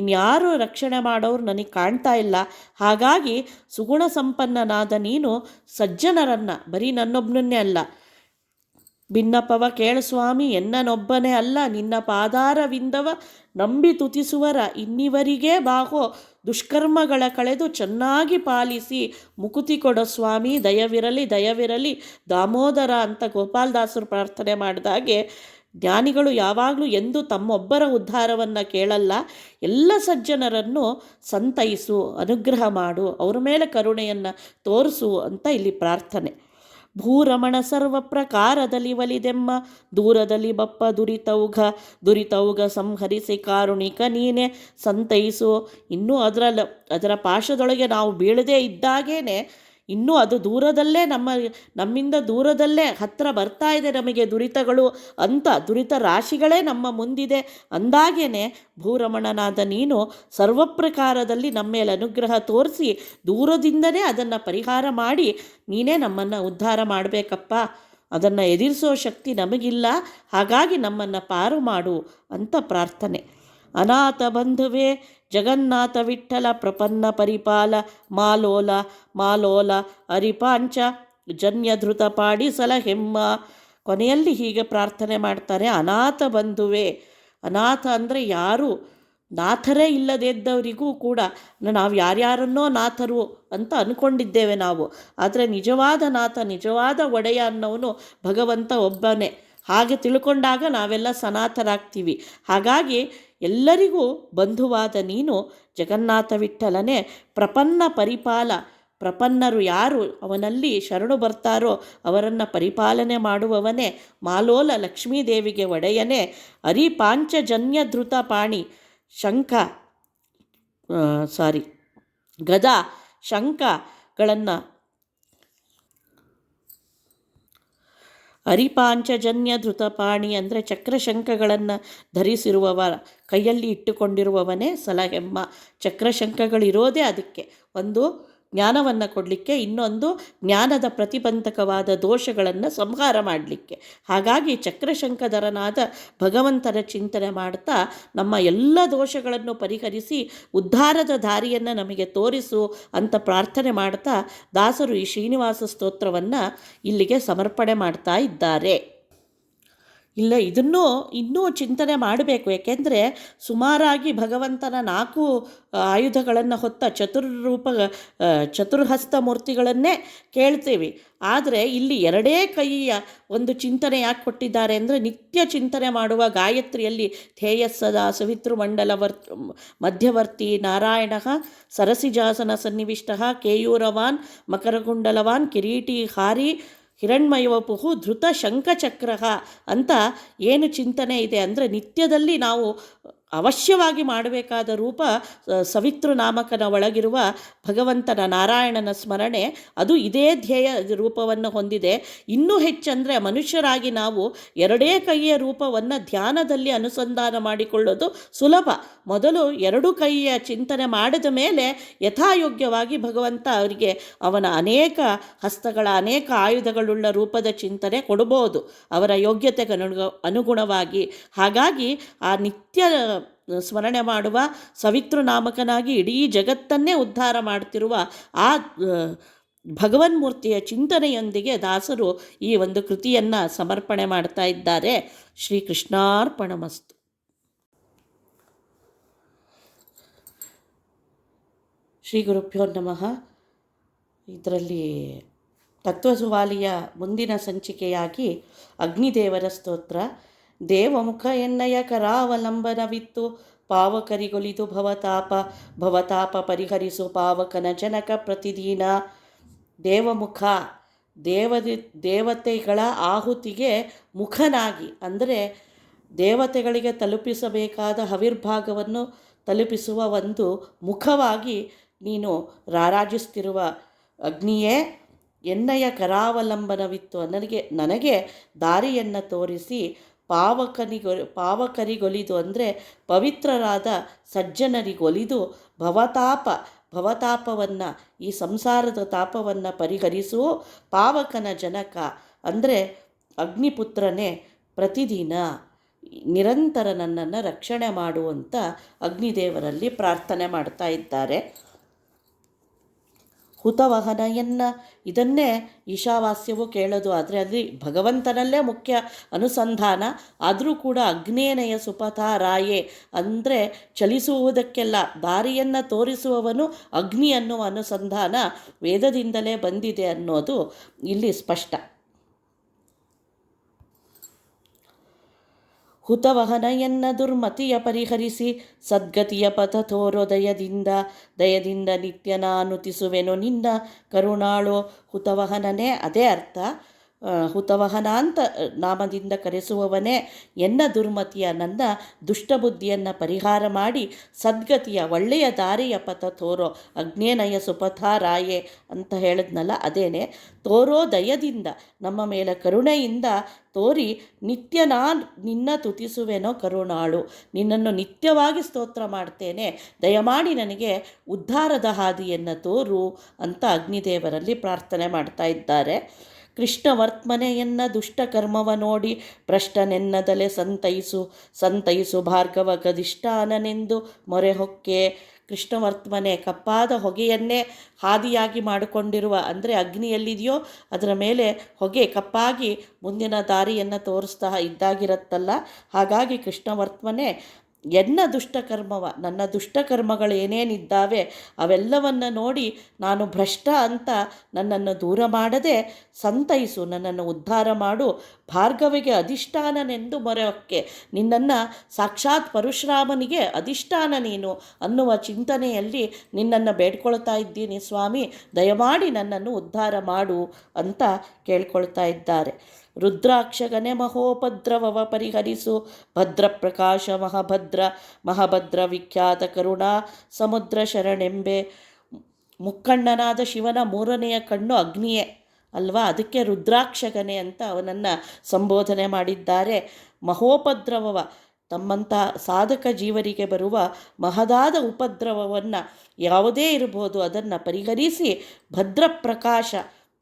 ಇನ್ಯಾರೂ ರಕ್ಷಣೆ ಮಾಡೋರು ನನಗೆ ಕಾಣ್ತಾ ಇಲ್ಲ. ಹಾಗಾಗಿ ಸುಗುಣ ಸಂಪನ್ನನಾದ ನೀನು ಸಜ್ಜನರನ್ನು, ಬರೀ ನನ್ನೊಬ್ಬನನ್ನೇ ಅಲ್ಲ, ಭಿನ್ನಪವ ಕೇಳು ಸ್ವಾಮಿ, ಎನ್ನನೊಬ್ಬನೇ ಅಲ್ಲ, ನಿನ್ನ ಪಾದಾರವಿಂದವ ನಂಬಿ ತುತಿಸುವರ ಇನ್ನಿವರಿಗೆ ಬಾಹೋ ದುಷ್ಕರ್ಮಗಳ ಕಳೆದು ಚೆನ್ನಾಗಿ ಪಾಲಿಸಿ ಮುಕುತಿ ಕೊಡೋ ಸ್ವಾಮಿ, ದಯವಿರಲಿ ದಾಮೋದರ ಅಂತ ಗೋಪಾಲದಾಸರು ಪ್ರಾರ್ಥನೆ ಮಾಡಿದಾಗೆ, ಜ್ಞಾನಿಗಳು ಯಾವಾಗಲೂ ಎಂದು ತಮ್ಮೊಬ್ಬರ ಉದ್ಧಾರವನ್ನು ಕೇಳಲ್ಲ, ಎಲ್ಲ ಸಜ್ಜನರನ್ನು ಸಂತೈಸು, ಅನುಗ್ರಹ ಮಾಡು, ಅವರ ಮೇಲೆ ಕರುಣೆಯನ್ನು ತೋರಿಸು ಅಂತ ಇಲ್ಲಿ ಪ್ರಾರ್ಥನೆ. ಭೂರಮಣ ಸರ್ವ ಪ್ರಕಾರದಲ್ಲಿ ಒಲಿದೆಮ್ಮ ದೂರದಲ್ಲಿ ಬಪ್ಪ ದುರಿತೌಘ ಸಂಹರಿಸಿ ಕಾರುಣಿಕ ನೀನೆ ಸಂತೈಸು. ಇನ್ನೂ ಅದರ ಪಾಶದೊಳಗೆ ನಾವು ಬೀಳದೇ ಇದ್ದಾಗೇನೆ ಇನ್ನೂ ಅದು ದೂರದಲ್ಲೇ ನಮ್ಮಿಂದ ದೂರದಲ್ಲೇ ಹತ್ತಿರ ಬರ್ತಾ ಇದೆ ನಮಗೆ ದುರಿತಗಳು ಅಂತ, ದುರಿತ ರಾಶಿಗಳೇ ನಮ್ಮ ಮುಂದಿದೆ ಅಂದಾಗೇ ಭೂರಮಣನಾದ ನೀನು ಸರ್ವಪ್ರಕಾರದಲ್ಲಿ ನಮ್ಮ ಮೇಲೆ ಅನುಗ್ರಹ ತೋರಿಸಿ ದೂರದಿಂದನೇ ಅದನ್ನು ಪರಿಹಾರ ಮಾಡಿ ನೀನೇ ನಮ್ಮನ್ನು ಉದ್ಧಾರ ಮಾಡಬೇಕಪ್ಪ. ಅದನ್ನು ಎದುರಿಸೋ ಶಕ್ತಿ ನಮಗಿಲ್ಲ, ಹಾಗಾಗಿ ನಮ್ಮನ್ನು ಪಾರು ಮಾಡು ಅಂತ ಪ್ರಾರ್ಥನೆ. ಅನಾಥ ಬಂಧುವೇ ಜಗನ್ನಾಥ ವಿಠ್ಠಲ ಪ್ರಪನ್ನ ಪರಿಪಾಲ ಮಾಲೋಲ ಅರಿಪಾಂಚ ಜನ್ಯಧೃತ ಪಾಡಿ ಸಲಹೆಮ್ಮ. ಕೊನೆಯಲ್ಲಿ ಹೀಗೆ ಪ್ರಾರ್ಥನೆ ಮಾಡ್ತಾರೆ, ಅನಾಥ ಬಂಧುವೇ. ಅನಾಥ ಅಂದರೆ ಯಾರು ನಾಥರೇ ಇಲ್ಲದಿದ್ದವರಿಗೂ ಕೂಡ ನಾವು ಯಾರ್ಯಾರನ್ನೋ ನಾಥರು ಅಂತ ಅಂದ್ಕೊಂಡಿದ್ದೇವೆ ನಾವು. ಆದರೆ ನಿಜವಾದ ನಾಥ, ನಿಜವಾದ ಒಡೆಯ ಅನ್ನೋನು ಭಗವಂತ ಒಬ್ಬನೇ. ಹಾಗೆ ತಿಳ್ಕೊಂಡಾಗ ನಾವೆಲ್ಲ ಸನಾಥರಾಗ್ತೀವಿ. ಹಾಗಾಗಿ ಎಲ್ಲರಿಗೂ ಬಂಧುವಾದ ನೀನು ಜಗನ್ನಾಥ ವಿಠ್ಠಲನೇ ಪ್ರಪನ್ನ ಪರಿಪಾಲ. ಪ್ರಪನ್ನರು ಯಾರು ಅವನಲ್ಲಿ ಶರಣು ಬರ್ತಾರೋ ಅವರನ್ನು ಪರಿಪಾಲನೆ ಮಾಡುವವನೇ. ಮಾಲೋಲ ಲಕ್ಷ್ಮೀದೇವಿಗೆ ಒಡೆಯನೇ. ಅರಿಪಾಂಚಜನ್ಯ ಧೃತ ಪಾಣಿ ಗದಾ ಶಂಖಗಳನ್ನು ಅರಿಪಾಂಚಜನ್ಯ ಧೃತಪಾಣಿ ಅಂದರೆ ಚಕ್ರಶಂಖಗಳನ್ನು ಧರಿಸಿರುವವ, ಕೈಯಲ್ಲಿ ಇಟ್ಟುಕೊಂಡಿರುವವನೇ ಸಲಹೆಮ್ಮ. ಚಕ್ರಶಂಖಗಳಿರೋದೇ ಅದಕ್ಕೆ, ಒಂದು ಜ್ಞಾನವನ್ನು ಕೊಡಲಿಕ್ಕೆ, ಇನ್ನೊಂದು ಜ್ಞಾನದ ಪ್ರತಿಬಂಧಕವಾದ ದೋಷಗಳನ್ನು ಸಂಹಾರ ಮಾಡಲಿಕ್ಕೆ. ಹಾಗಾಗಿ ಚಕ್ರಶಂಖಧರನಾದ ಭಗವಂತನ ಚಿಂತನೆ ಮಾಡ್ತಾ ನಮ್ಮ ಎಲ್ಲ ದೋಷಗಳನ್ನು ಪರಿಹರಿಸಿ ಉದ್ಧಾರದ ದಾರಿಯನ್ನು ನಮಗೆ ತೋರಿಸು ಅಂತ ಪ್ರಾರ್ಥನೆ ಮಾಡ್ತಾ ದಾಸರು ಈ ಶ್ರೀನಿವಾಸ ಸ್ತೋತ್ರವನ್ನು ಇಲ್ಲಿಗೆ ಸಮರ್ಪಣೆ ಮಾಡ್ತಾ ಇದ್ದಾರೆ. ಇಲ್ಲ, ಇನ್ನೂ ಚಿಂತನೆ ಮಾಡಬೇಕು. ಏಕೆಂದರೆ ಸುಮಾರಾಗಿ ಭಗವಂತನ 4 ಆಯುಧಗಳನ್ನು ಹೊತ್ತ ಚತುರ್ಹಸ್ತ ಮೂರ್ತಿಗಳನ್ನೇ ಕೇಳ್ತೀವಿ. ಆದರೆ ಇಲ್ಲಿ 2 ಕೈಯ ಒಂದು ಚಿಂತನೆ ಯಾಕೆ ಕೊಟ್ಟಿದ್ದಾರೆ ಅಂದರೆ, ನಿತ್ಯ ಚಿಂತನೆ ಮಾಡುವ ಗಾಯತ್ರಿಯಲ್ಲಿ ಧ್ಯೇಯಸ್ಸದ ಸವಿತೃಮಂಡಲ ಮಧ್ಯವರ್ತಿ ನಾರಾಯಣ ಸರಸಿಜಾಸನ ಸನ್ನಿವಿಷ್ಟ ಕೇಯೂರವಾನ್ ಮಕರಕುಂಡಲವಾನ್ ಕಿರೀಟಿ ಹಾರಿ ಹಿರಣ್ಮಯವಪುಹು ಧೃತ ಶಂಖಚಕ್ರ ಅಂತ ಏನು ಚಿಂತನೆ ಇದೆ ಅಂದರೆ, ನಿತ್ಯದಲ್ಲಿ ನಾವು ಅವಶ್ಯವಾಗಿ ಮಾಡಬೇಕಾದ ರೂಪ ಸವಿತೃನಾಮಕನ ಒಳಗಿರುವ ಭಗವಂತನ ನಾರಾಯಣನ ಸ್ಮರಣೆ. ಅದು ಇದೇ ಧ್ಯೇಯ ರೂಪವನ್ನು ಹೊಂದಿದೆ. ಇನ್ನೂ ಹೆಚ್ಚಂದರೆ ಮನುಷ್ಯರಾಗಿ ನಾವು 2 ಕೈಯ ರೂಪವನ್ನು ಧ್ಯಾನದಲ್ಲಿ ಅನುಸಂಧಾನ ಮಾಡಿಕೊಳ್ಳೋದು ಸುಲಭ. ಮೊದಲು 2 ಕೈಯ ಚಿಂತನೆ ಮಾಡಿದ ಮೇಲೆ ಯಥಾಯೋಗ್ಯವಾಗಿ ಭಗವಂತ ಅವರಿಗೆ ಅವನ ಅನೇಕ ಹಸ್ತಗಳ ಅನೇಕ ಆಯುಧಗಳುಳ್ಳ ರೂಪದ ಚಿಂತನೆ ಕೊಡಬಹುದು ಅವರ ಯೋಗ್ಯತೆಗೆ ಅನುಗುಣವಾಗಿ. ಹಾಗಾಗಿ ಆ ನಿತ್ಯ ಸ್ಮರಣೆ ಮಾಡುವ ಸವಿತೃನಾಮಕನಾಗಿ ಇಡೀ ಜಗತ್ತನ್ನೇ ಉದ್ಧಾರ ಮಾಡ್ತಿರುವ ಆ ಭಗವನ್ಮೂರ್ತಿಯ ಚಿಂತನೆಯೊಂದಿಗೆ ದಾಸರು ಈ ಒಂದು ಕೃತಿಯನ್ನು ಸಮರ್ಪಣೆ ಮಾಡ್ತಾ ಇದ್ದಾರೆ. ಶ್ರೀಕೃಷ್ಣಾರ್ಪಣಮಸ್ತು. ಶ್ರೀ ಗುರುಭ್ಯೋ ನಮಃ. ಇದರಲ್ಲಿ ತತ್ವಸುವಾಲಿಯ ಮುಂದಿನ ಸಂಚಿಕೆಯಾಗಿ ಅಗ್ನಿದೇವರ ಸ್ತೋತ್ರ. ದೇವಮುಖ ಎನ್ನಯ ಕರಾವಲಂಬನವಿತ್ತು ಪಾವಕರಿಗೊಲಿದು ಭವತಾಪ ಪರಿಹರಿಸು ಪಾವಕನ ಜನಕ ಪ್ರತಿದಿನ. ದೇವಮುಖ ದೇವತೆಗಳ ಆಹುತಿಗೆ ಮುಖನಾಗಿ, ಅಂದರೆ ದೇವತೆಗಳಿಗೆ ತಲುಪಿಸಬೇಕಾದ ಹವಿರ್ಭಾಗವನ್ನು ತಲುಪಿಸುವ ಒಂದು ಮುಖವಾಗಿ ನೀನು ರಾರಾಜಿಸ್ತಿರುವ ಅಗ್ನಿಯೇ, ಎನ್ನಯ ಕರಾವಲಂಬನವಿತ್ತು, ನನಗೆ ದಾರಿಯನ್ನು ತೋರಿಸಿ ಪಾವಕರಿಗೊಲಿದು ಅಂದರೆ ಪವಿತ್ರರಾದ ಸಜ್ಜನರಿಗೊಲಿದು ಭವತಾಪವನ್ನು ಈ ಸಂಸಾರದ ತಾಪವನ್ನು ಪರಿಹರಿಸು ಪಾವಕನ ಜನಕ ಅಂದರೆ ಅಗ್ನಿಪುತ್ರನೇ ಪ್ರತಿದಿನ ನಿರಂತರ ನನ್ನನ್ನು ರಕ್ಷಣೆ ಮಾಡುವಂಥ ಅಗ್ನಿದೇವರಲ್ಲಿ ಪ್ರಾರ್ಥನೆ ಮಾಡ್ತಾ ಇದ್ದಾರೆ. ಹುತವಹನ ಇದನ್ನೇ ಈಶಾವಾಸ್ಯವು ಕೇಳೋದು. ಆದರೆ ಅಲ್ಲಿ ಭಗವಂತನಲ್ಲೇ ಮುಖ್ಯ ಅನುಸಂಧಾನ. ಆದರೂ ಕೂಡ ಅಗ್ನೇನಯ ಸುಪಥಾರಾಯೇ ಅಂದರೆ ಚಲಿಸುವುದಕ್ಕೆಲ್ಲ ದಾರಿಯನ್ನು ತೋರಿಸುವವನು ಅಗ್ನಿ ಅನ್ನುವ ಅನುಸಂಧಾನ ವೇದದಿಂದಲೇ ಬಂದಿದೆ ಅನ್ನೋದು ಇಲ್ಲಿ ಸ್ಪಷ್ಟ. ಹುತವಹನ ದುರ್ಮತಿಯ ಪರಿಹರಿಸಿ ಸದ್ಗತಿಯ ಪಥ ತೋರೋ ದಯದಿಂದ ನಿತ್ಯ ನಾನುತಿಸುವೆನು ನಿನ್ನ ಕರುಣಾಳೋ. ಹುತವಹನನೇ ಅದೇ ಅರ್ಥ. ಹುತವಹನ ಅಂತ ನಾಮದಿಂದ ಕರೆಸುವವನೇ ಎನ್ನ ದುರ್ಮತಿಯ ನನ್ನ ದುಷ್ಟಬುದ್ಧಿಯನ್ನು ಪರಿಹಾರ ಮಾಡಿ ಸದ್ಗತಿಯ ಒಳ್ಳೆಯ ದಾರಿಯ ಪಥ ತೋರೋ. ಅಗ್ನೇನಯ ಸುಪಥಾರಾಯೇ ಅಂತ ಹೇಳಿದ್ನಲ್ಲ, ಅದೇನೆ. ತೋರೋ ದಯದಿಂದ ನಮ್ಮ ಮೇಲೆ ಕರುಣೆಯಿಂದ ತೋರಿ ನಿತ್ಯ ನಿನ್ನ ತುತಿಸುವೆನೋ ಕರುಣಾಳು. ನಿನ್ನನ್ನು ನಿತ್ಯವಾಗಿ ಸ್ತೋತ್ರ ಮಾಡ್ತೇನೆ, ದಯಮಾಡಿ ನನಗೆ ಉದ್ಧಾರದ ಹಾದಿಯನ್ನು ತೋರು ಅಂತ ಅಗ್ನಿದೇವರಲ್ಲಿ ಪ್ರಾರ್ಥನೆ ಮಾಡ್ತಾ ಇದ್ದಾರೆ. ಕೃಷ್ಣವರ್ತ್ಮನೆಯನ್ನ ದುಷ್ಟಕರ್ಮವ ನೋಡಿ ಭ್ರಷ್ಟನೆನ್ನದಲೆ ಸಂತೈಸು ಭಾರ್ಗವ ಗದಿಷ್ಠಾನನೆಂದು ಮೊರೆ ಹೊಕ್ಕೆ. ಕೃಷ್ಣವರ್ತ್ಮನೆ ಕಪ್ಪಾದ ಹೊಗೆಯನ್ನೇ ಹಾದಿಯಾಗಿ ಮಾಡಿಕೊಂಡಿರುವ, ಅಂದರೆ ಅಗ್ನಿಯಲ್ಲಿದೆಯೋ ಅದರ ಮೇಲೆ ಹೊಗೆ ಕಪ್ಪಾಗಿ ಮುಂದಿನ ದಾರಿಯನ್ನು ತೋರಿಸ್ತಾ ಇದ್ದಾಗಿರತ್ತಲ್ಲ. ಹಾಗಾಗಿ ಕೃಷ್ಣವರ್ತ್ಮನೆ ಎನ್ನ ದುಷ್ಟಕರ್ಮವ, ನನ್ನ ದುಷ್ಟಕರ್ಮಗಳು ಏನೇನಿದ್ದಾವೆ ಅವೆಲ್ಲವನ್ನು ನೋಡಿ ನಾನು ಭ್ರಷ್ಟ ಅಂತ ನನ್ನನ್ನು ದೂರ ಮಾಡದೆ ಸಂತೈಸು, ನನ್ನನ್ನು ಉದ್ಧಾರ ಮಾಡು. ಭಾರ್ಗವಿಗೆ ಅಧಿಷ್ಠಾನನೆಂದು ಮೊರೆಹೊಕ್ಕೆ, ನಿನ್ನನ್ನು ಸಾಕ್ಷಾತ್ ಪರಶುರಾಮನಿಗೆ ಅಧಿಷ್ಠಾನ ನೀನು ಅನ್ನುವ ಚಿಂತನೆಯಲ್ಲಿ ನಿನ್ನನ್ನು ಬೇಡ್ಕೊಳ್ತಾ ಇದ್ದೀನಿ ಸ್ವಾಮಿ, ದಯಮಾಡಿ ನನ್ನನ್ನು ಉದ್ಧಾರ ಮಾಡು ಅಂತ ಕೇಳ್ಕೊಳ್ತಾ ಇದ್ದಾರೆ. ರುದ್ರಾಕ್ಷಗನೆ ಮಹೋಪದ್ರವವ ಪರಿಹರಿಸು ಭದ್ರಪ್ರಕಾಶ ಮಹಾಭದ್ರ ವಿಖ್ಯಾತ ಕರುಣಾ ಸಮುದ್ರ ಶರಣೆಂಬೆ. ಮುಕ್ಕಣ್ಣನಾದ ಶಿವನ ಮೂರನೆಯ ಕಣ್ಣು ಅಗ್ನಿಯೇ ಅಲ್ವಾ, ಅದಕ್ಕೆ ರುದ್ರಾಕ್ಷಗನೆ ಅಂತ ಅವನನ್ನು ಸಂಬೋಧನೆ ಮಾಡಿದ್ದಾರೆ. ಮಹೋಪದ್ರವವ, ತಮ್ಮಂಥ ಸಾಧಕ ಜೀವರಿಗೆ ಬರುವ ಮಹದಾದ ಉಪದ್ರವವನ್ನು ಯಾವುದೇ ಇರಬಹುದು ಅದನ್ನು ಪರಿಹರಿಸಿ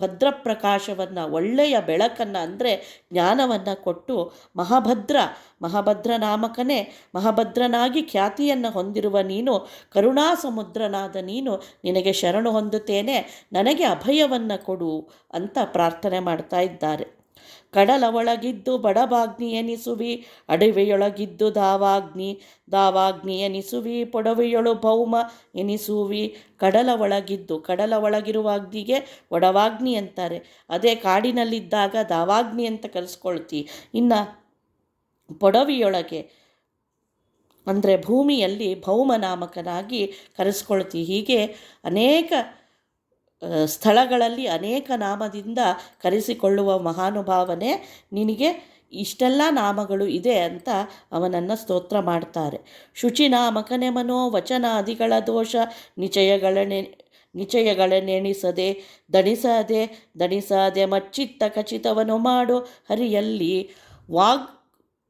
ಭದ್ರಪ್ರಕಾಶವನ್ನು ಒಳ್ಳೆಯ ಬೆಳಕನ್ನು ಅಂದರೆ ಜ್ಞಾನವನ್ನು ಕೊಟ್ಟು ಮಹಾಭದ್ರ ನಾಮಕನೇ ಮಹಾಭದ್ರನಾಗಿ ಖ್ಯಾತಿಯನ್ನು ಹೊಂದಿರುವ ನೀನು ಕರುಣಾ ಸಮುದ್ರನಾದ ನೀನು, ನಿನಗೆ ಶರಣು ಹೊಂದುತ್ತೇನೆ, ನನಗೆ ಅಭಯವನ್ನು ಕೊಡು ಅಂತ ಪ್ರಾರ್ಥನೆ ಮಾಡ್ತಾ ಇದ್ದಾರೆ. ಕಡಲ ಒಳಗಿದ್ದು ಬಡಬಾಗ್ನಿ ಎನಿಸುವಿ ಅಡವೆಯೊಳಗಿದ್ದು ದಾವಾಗ್ನಿ ಎನಿಸುವಿ ಪೊಡವೆಯೊಳು ಭೌಮ ಎನಿಸುವಿ. ಕಡಲ ಒಳಗಿರುವ ಅಗ್ನಿಗೆ ಒಡವಾಗ್ನಿ ಅಂತಾರೆ. ಅದೇ ಕಾಡಿನಲ್ಲಿದ್ದಾಗ ದಾವಾಗ್ನಿ ಅಂತ ಕರೆಸ್ಕೊಳ್ತಿ. ಇನ್ನು ಪೊಡವಿಯೊಳಗೆ ಅಂದರೆ ಭೂಮಿಯಲ್ಲಿ ಭೌಮನಾಮಕನಾಗಿ ಕರೆಸ್ಕೊಳ್ತಿ. ಹೀಗೆ ಅನೇಕ ಸ್ಥಳಗಳಲ್ಲಿ ಅನೇಕ ನಾಮದಿಂದ ಕರೆಸಿಕೊಳ್ಳುವ ಮಹಾನುಭಾವನೆ, ನಿನಗೆ ಇಷ್ಟೆಲ್ಲ ನಾಮಗಳು ಇದೆ ಅಂತ ಅವನನ್ನು ಸ್ತೋತ್ರ ಮಾಡ್ತಾರೆ. ಶುಚಿನಾಮಕನೆ ಮನೋವಚನಾದಿಗಳ ದೋಷ ನಿಚಯಗಳನ್ನೆಣಿಸದೆ ದಣಿಸದೆ ಮಚ್ಚಿತ್ತ ಖಚಿತವನ್ನು ಮಾಡು ಹರಿಯಲ್ಲಿ. ವಾಗ್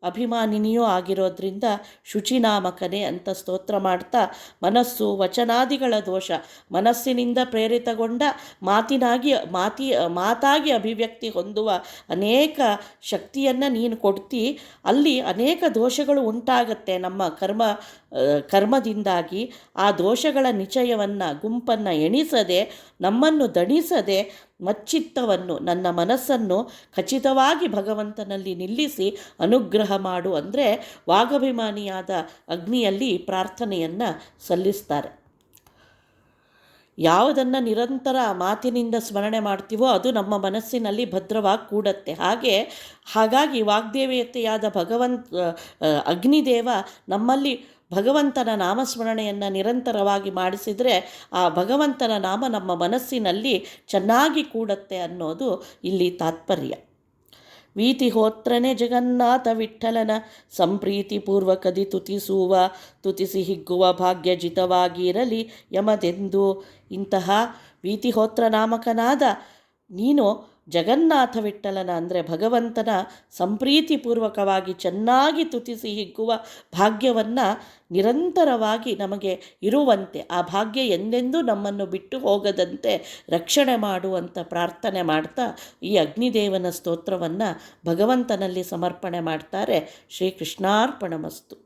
ಅಭಿಮಾನಿನಿಯೂ ಆಗಿರೋದ್ರಿಂದ ಶುಚಿನಾಮಕನೇ ಅಂತ ಸ್ತೋತ್ರ ಮಾಡ್ತಾ, ಮನಸ್ಸು ವಚನಾದಿಗಳ ದೋಷ, ಮನಸ್ಸಿನಿಂದ ಪ್ರೇರಿತಗೊಂಡ ಮಾತಾಗಿ ಅಭಿವ್ಯಕ್ತಿ ಹೊಂದುವ ಅನೇಕ ಶಕ್ತಿಯನ್ನು ನೀನು ಕೊಡ್ತಿ. ಅಲ್ಲಿ ಅನೇಕ ದೋಷಗಳು ಉಂಟಾಗತ್ತೆ ನಮ್ಮ ಕರ್ಮದಿಂದಾಗಿ. ಆ ದೋಷಗಳ ಗುಂಪನ್ನು ಎಣಿಸದೆ, ನಮ್ಮನ್ನು ದಣಿಸದೆ, ಮಚ್ಚಿತ್ತವನ್ನು ನನ್ನ ಮನಸ್ಸನ್ನು ಖಚಿತವಾಗಿ ಭಗವಂತನಲ್ಲಿ ನಿಲ್ಲಿಸಿ ಅನುಗ್ರಹ ಮಾಡು ಅಂದರೆ ವಾಗಭಿಮಾನಿಯಾದ ಅಗ್ನಿಯಲ್ಲಿ ಪ್ರಾರ್ಥನೆಯನ್ನು ಸಲ್ಲಿಸ್ತಾರೆ. ಯಾವುದನ್ನು ನಿರಂತರ ಮಾತಿನಿಂದ ಸ್ಮರಣೆ ಮಾಡ್ತೀವೋ ಅದು ನಮ್ಮ ಮನಸ್ಸಿನಲ್ಲಿ ಭದ್ರವಾಗಿ ಕೂಡತ್ತೆ. ಹಾಗಾಗಿ ವಾಗ್ದೇವತೆಯಾದ ಅಗ್ನಿದೇವ ನಮ್ಮಲ್ಲಿ ಭಗವಂತನ ನಾಮಸ್ಮರಣೆಯನ್ನು ನಿರಂತರವಾಗಿ ಮಾಡಿಸಿದರೆ ಆ ಭಗವಂತನ ನಾಮ ನಮ್ಮ ಮನಸ್ಸಿನಲ್ಲಿ ಚೆನ್ನಾಗಿ ಕೂಡತ್ತೆ ಅನ್ನೋದು ಇಲ್ಲಿ ತಾತ್ಪರ್ಯ. ವೀತಿಹೋತ್ರನೇ ಜಗನ್ನಾಥ ವಿಠ್ಠಲನ ಸಂಪ್ರೀತಿಪೂರ್ವಕದಿ ತುತಿಸಿ ಹಿಗ್ಗುವ ಭಾಗ್ಯಜಿತವಾಗಿರಲಿ ಯಮದೆಂದು. ಇಂತಹ ವೀತಿಹೋತ್ರ ನಾಮಕನಾದ ನೀನು ಜಗನ್ನಾಥ ವಿಠ್ಠಲನ ಅಂದರೆ ಭಗವಂತನ ಸಂಪ್ರೀತಿಪೂರ್ವಕವಾಗಿ ಚೆನ್ನಾಗಿ ತುತಿಸಿ ಹಿಗ್ಗುವ ಭಾಗ್ಯವನ್ನು ನಿರಂತರವಾಗಿ ನಮಗೆ ಇರುವಂತೆ, ಆ ಭಾಗ್ಯ ಎಂದೆಂದೂ ನಮ್ಮನ್ನು ಬಿಟ್ಟು ಹೋಗದಂತೆ ರಕ್ಷಣೆ ಮಾಡುವಂಥ ಪ್ರಾರ್ಥನೆ ಮಾಡ್ತಾ ಈ ಅಗ್ನಿದೇವನ ಸ್ತೋತ್ರವನ್ನು ಭಗವಂತನಲ್ಲಿ ಸಮರ್ಪಣೆ ಮಾಡ್ತಾರೆ. ಶ್ರೀಕೃಷ್ಣಾರ್ಪಣಮಸ್ತು.